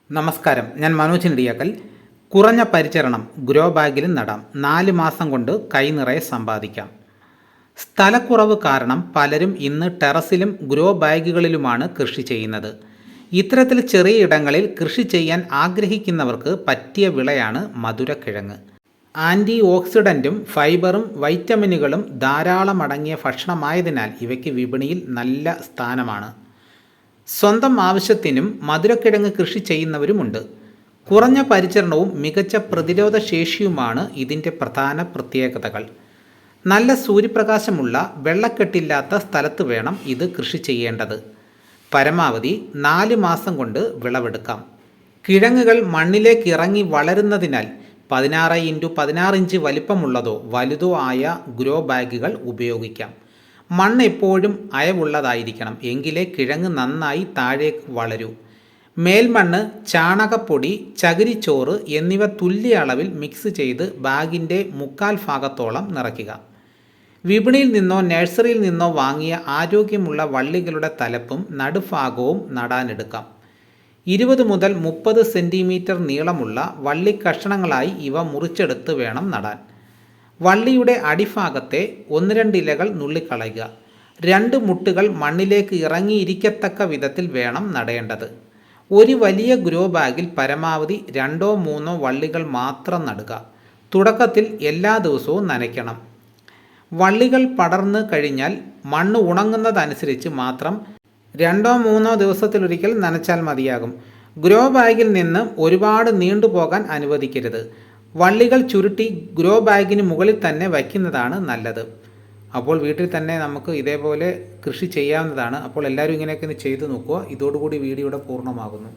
നമസ്കാരം, ഞാൻ മനോജ് നെടിയാക്കൽ. കുറഞ്ഞ പരിചരണം ഗ്രോ ബാഗിലും നടാം. 4 മാസം കൊണ്ട് കൈനിറയെ സമ്പാദിക്കാം. സ്ഥലക്കുറവ് കാരണം പലരും ഇന്ന് ടെറസിലും ഗ്രോ ബാഗുകളിലുമാണ് കൃഷി ചെയ്യുന്നത്. ഇത്തരത്തിൽ ചെറിയ ഇടങ്ങളിൽ കൃഷി ചെയ്യാൻ ആഗ്രഹിക്കുന്നവർക്ക് പറ്റിയ വിളയാണ് മധുരക്കിഴങ്ങ്. ആൻറ്റി ഓക്സിഡൻറ്റും ഫൈബറും വൈറ്റമിനുകളും ധാരാളം അടങ്ങിയ ഭക്ഷണമായതിനാൽ ഇവയ്ക്ക് വിപണിയിൽ നല്ല സ്ഥാനമാണ്. സ്വന്തം ആവശ്യത്തിനും മധുരക്കിഴങ്ങ് കൃഷി ചെയ്യുന്നവരുമുണ്ട്. കുറഞ്ഞ പരിചരണവും മികച്ച പ്രതിരോധ ശേഷിയുമാണ് ഇതിൻ്റെ പ്രധാന പ്രത്യേകതകൾ. നല്ല സൂര്യപ്രകാശമുള്ള വെള്ളക്കെട്ടില്ലാത്ത സ്ഥലത്ത് വേണം ഇത് കൃഷി ചെയ്യേണ്ടത്. പരമാവധി 4 മാസം കൊണ്ട് വിളവെടുക്കാം. കിഴങ്ങുകൾ മണ്ണിലേക്ക് ഇറങ്ങി വളരുന്നതിനാൽ 16x16 ഇഞ്ച് വലിപ്പമുള്ളതോ വലുതോ ആയ ഗ്രോ ബാഗുകൾ ഉപയോഗിക്കാം. മണ്ണ് എപ്പോഴും അയവുള്ളതായിരിക്കണം, എങ്കിലേ കിഴങ്ങ് നന്നായി താഴേക്ക് വളരൂ. മേൽമണ്ണ്, ചാണകപ്പൊടി, ചകിരിച്ചോറ് എന്നിവ തുല്യ അളവിൽ മിക്സ് ചെയ്ത് ബാഗിൻ്റെ 1/4 ഭാഗത്തോളം നിറയ്ക്കുക. വിപണിയിൽ നിന്നോ നഴ്സറിയിൽ നിന്നോ വാങ്ങിയ ആരോഗ്യമുള്ള വള്ളികളുടെ തലപ്പും നടുഭാഗവും നടാനെടുക്കാം. 20 മുതൽ 30 സെൻറ്റിമീറ്റർ നീളമുള്ള വള്ളി കഷണങ്ങളായി ഇവ മുറിച്ചെടുത്ത് വേണം നടാൻ. വള്ളിയുടെ അടിഭാഗത്തെ 1-2 ഇലകൾ നുള്ളിക്കളയുക. 2 മുട്ടുകൾ മണ്ണിലേക്ക് ഇറങ്ങിയിരിക്കത്തക്ക വിധത്തിൽ വേണം നടേണ്ടത്. ഒരു വലിയ ഗ്രോ ബാഗിൽ പരമാവധി 2-3 വള്ളികൾ മാത്രം നടുക. തുടക്കത്തിൽ എല്ലാ ദിവസവും നനയ്ക്കണം. വള്ളികൾ പടർന്ന് കഴിഞ്ഞാൽ മണ്ണ് ഉണങ്ങുന്നതനുസരിച്ച് മാത്രം 2-3 ദിവസത്തിലൊരിക്കൽ നനച്ചാൽ മതിയാകും. ഗ്രോ ബാഗിൽ നിന്ന് ഒരുപാട് നീണ്ടുപോകാൻ അനുവദിക്കരുത്. വള്ളികൾ ചുരുട്ടി ഗ്രോ ബാഗിന് മുകളിൽ തന്നെ വയ്ക്കുന്നതാണ് നല്ലത്. അപ്പോൾ വീട്ടിൽ തന്നെ നമുക്ക് ഇതേപോലെ കൃഷി ചെയ്യാവുന്നതാണ്. അപ്പോൾ എല്ലാവരും ഇങ്ങനെയൊക്കെ ചെയ്തു നോക്കുക. ഇതോടുകൂടി വീഡിയോയുടെ പൂർണ്ണമാകുന്നു.